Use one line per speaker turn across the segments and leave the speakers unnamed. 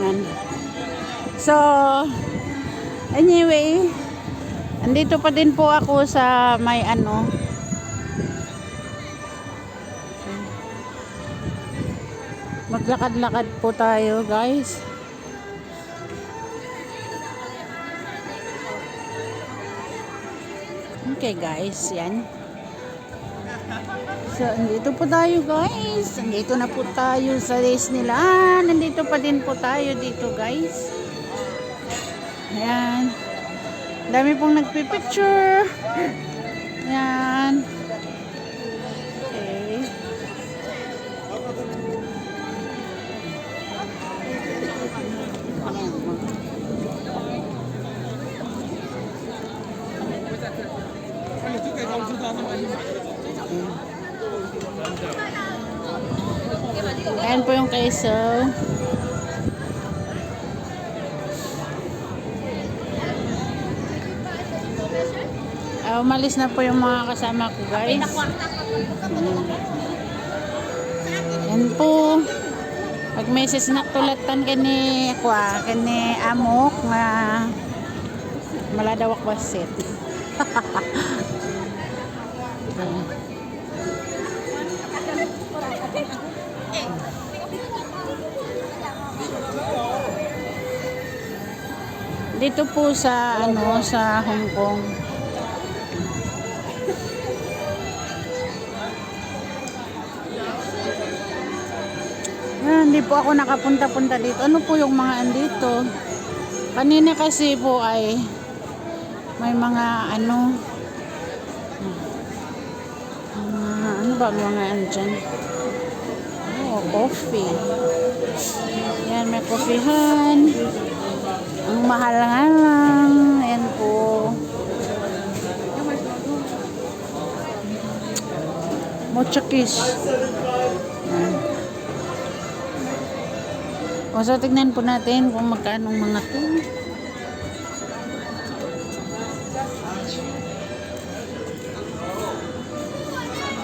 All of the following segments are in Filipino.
Yan. So, anyway, andito pa din po ako sa may ano. Maglakad-lakad po tayo, guys. Okay, guys, yan. So, andito po tayo, guys. Andito na po tayo sa Disneyland. Nandito pa din po tayo dito, guys. Ayan. Dami pong nagpipicture. Ayan. Okay. Ayan po yung queso. Umalis na po yung mga kasama ko, guys. Ayan po. Pag may sinatulatan kani amok na maladawak basit. Dito po sa sa Hong Kong. Hindi po ako nakapunta-punta dito. Ano po yung mga andito? Kanina kasi po ay may mga ano ba ang mga andyan? Oh, coffee. Yan, may coffeehan. Ang mahal nga lang. Ayan po. Mocha kiss. O, so tignan po natin kung magkano mga to.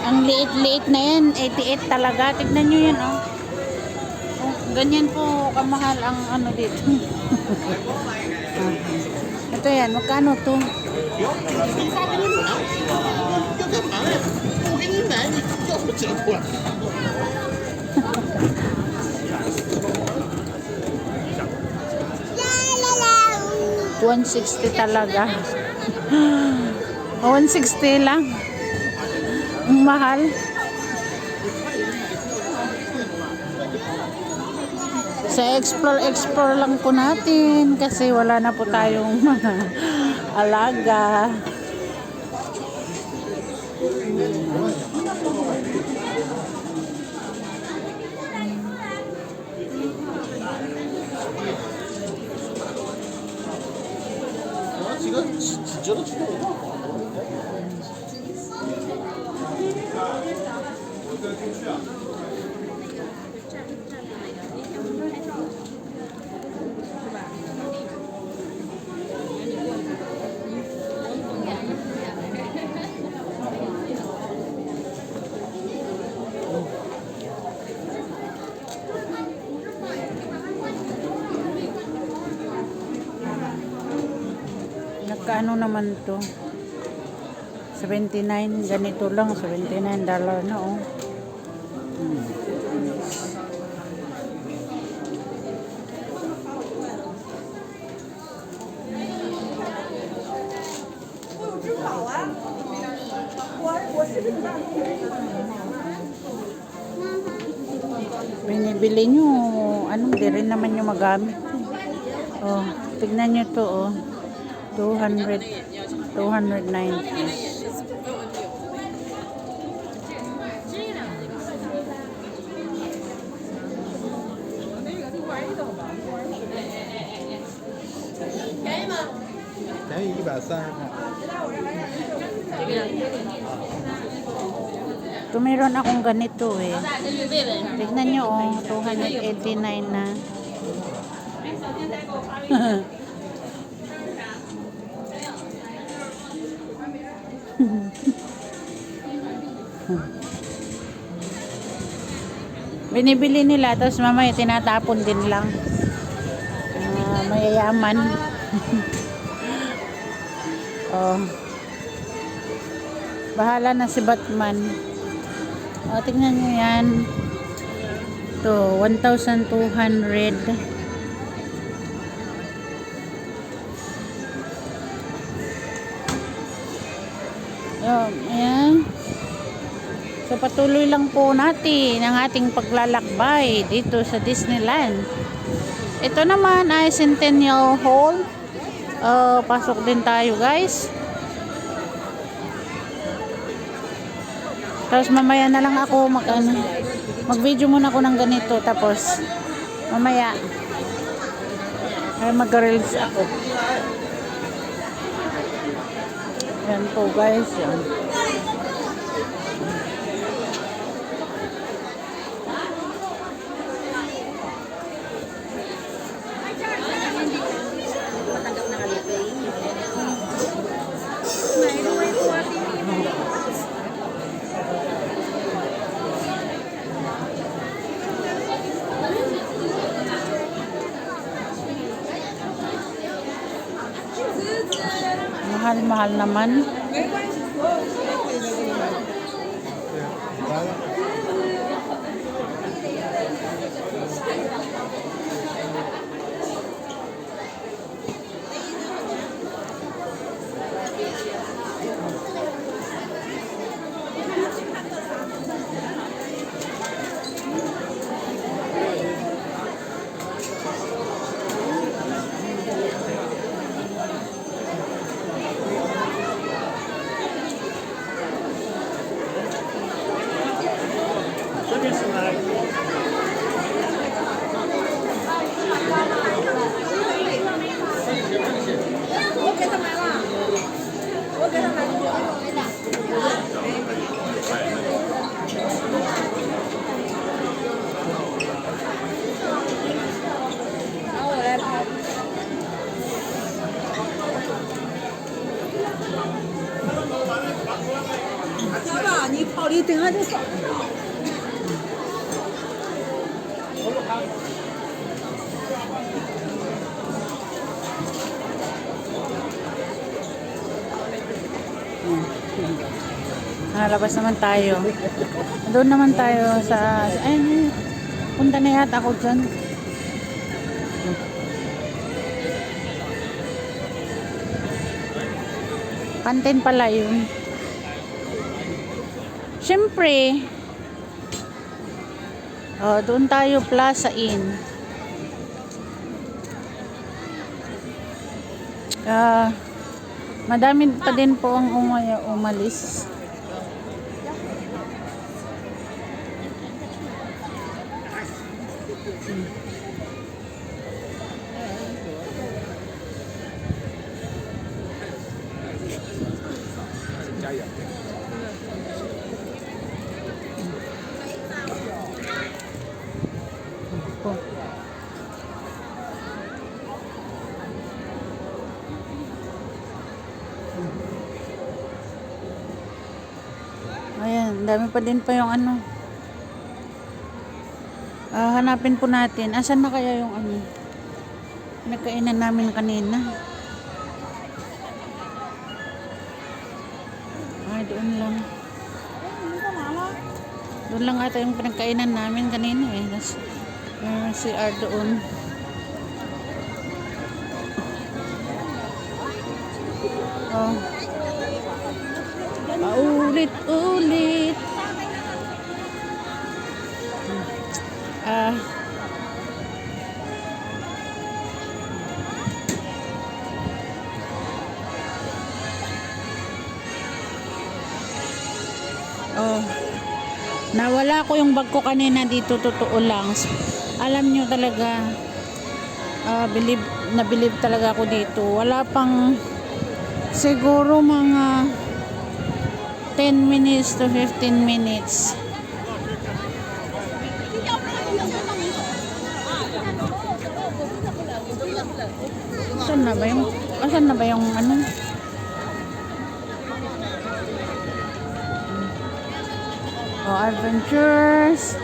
Ang liit-liit na yan, 88 talaga. Tignan nyo yan, oh. Oh, ganyan po kamahal ang ano dito. Ito yan, magkano to? 160 talaga. 160 lang. Ang mahal. Sa explore lang po natin kasi wala na po tayong mga alaga. Nagkaano naman to? 79, ganito lang, $79 na, oh. Binibili nyo, di rin naman nyo magamit. Oh, tignan nyo to, oh. 290. Tumiron akong ganito eh. Tignan nyo, oh, 289 na. Binibili nila tapos mamaya tinatapon din lang. mayayaman. Oh. Bahala na si Batman. O, tingnan nyo yan. Ito, 1,200. Ayan. So, patuloy lang po natin ang ating paglalakbay dito sa Disneyland. Ito naman ay Centennial Hall. Pasok din tayo, guys. Tapos mamaya na lang ako mag-video muna ako ng ganito. Tapos mamaya ay mag-reels ako. Yan po, guys. Yan. Mahal-mahal naman. Labas naman tayo. Doon naman tayo sa ayun, punta na yata ako dyan. Kantin pala yun. Siyempre, doon tayo Plaza Inn. Madami pa din po ang umalis. Ayan, dami pa din pa yung ano. Hanapin po natin. Asan na kaya yung ano? Nagkainan namin kanina. Ay, doon lang. Doon lang ata yung pinagkainan namin kanina eh. Si R doon. Paulit-ulit. Nawala ko yung bag ko kanina dito, totoo lang. Alam nyo talaga, nabilib talaga ako dito. Wala pang siguro mga 10 minutes to 15 minutes. Asan na ba yung ano? Adventures.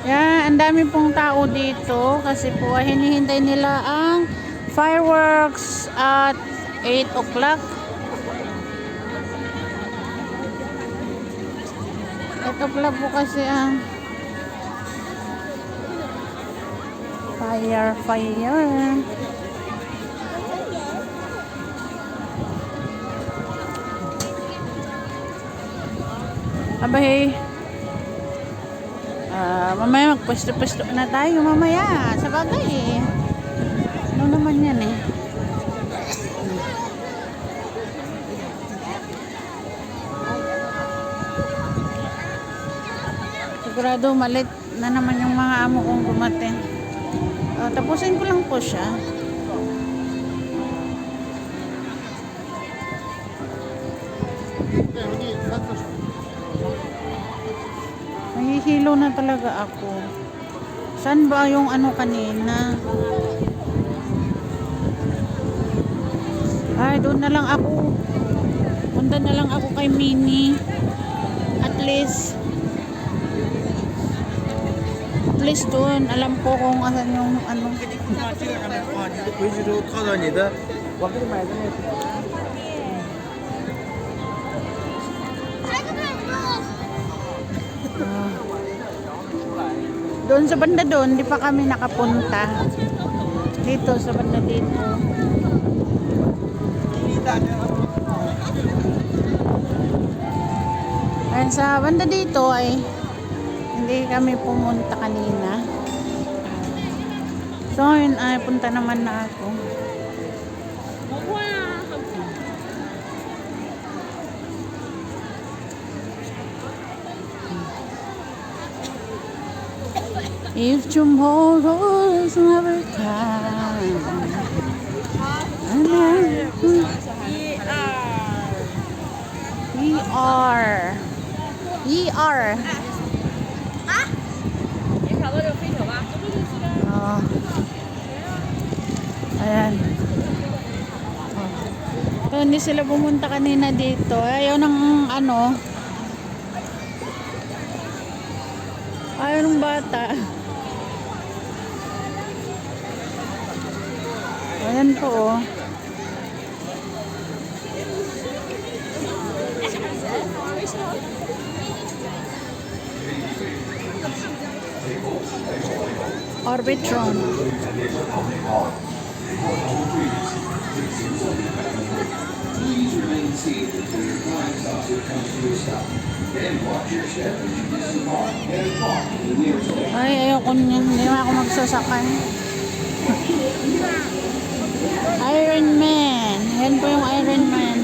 Yan, ang dami pong tao dito kasi po hinihintay nila ang Fireworks at 8 o'clock. 8 o'clock po kasi ang fire. Abay, mamaya magpwesto-pwesto na tayo mamaya. Sa bagay eh. Ano naman yan eh. Sigurado malit na naman yung mga amo kong dumating. Tapusin ko lang po siya. Nahihilo na talaga ako. Saan ba yung ano kanina? Ay, doon na lang ako. Punta na lang ako kay Minnie. At least doon. Alam ko kung asan yung ano. Doon sa banda doon, di pa kami nakapunta. Dito, sa banda dito. Ayan, sa banda dito ay hindi kami pumunta kanina. So, yun ay punta naman na ako. If tomorrow's never come, ER. Ayan. So, hindi sila pumunta kanina dito. Ayaw ng ano. Ayaw ng bata. Ayan po oh. Orbitron. Ay, ayoko niya. Hindi na ako magsasakay. Iron Man. Yan po yung Iron Man.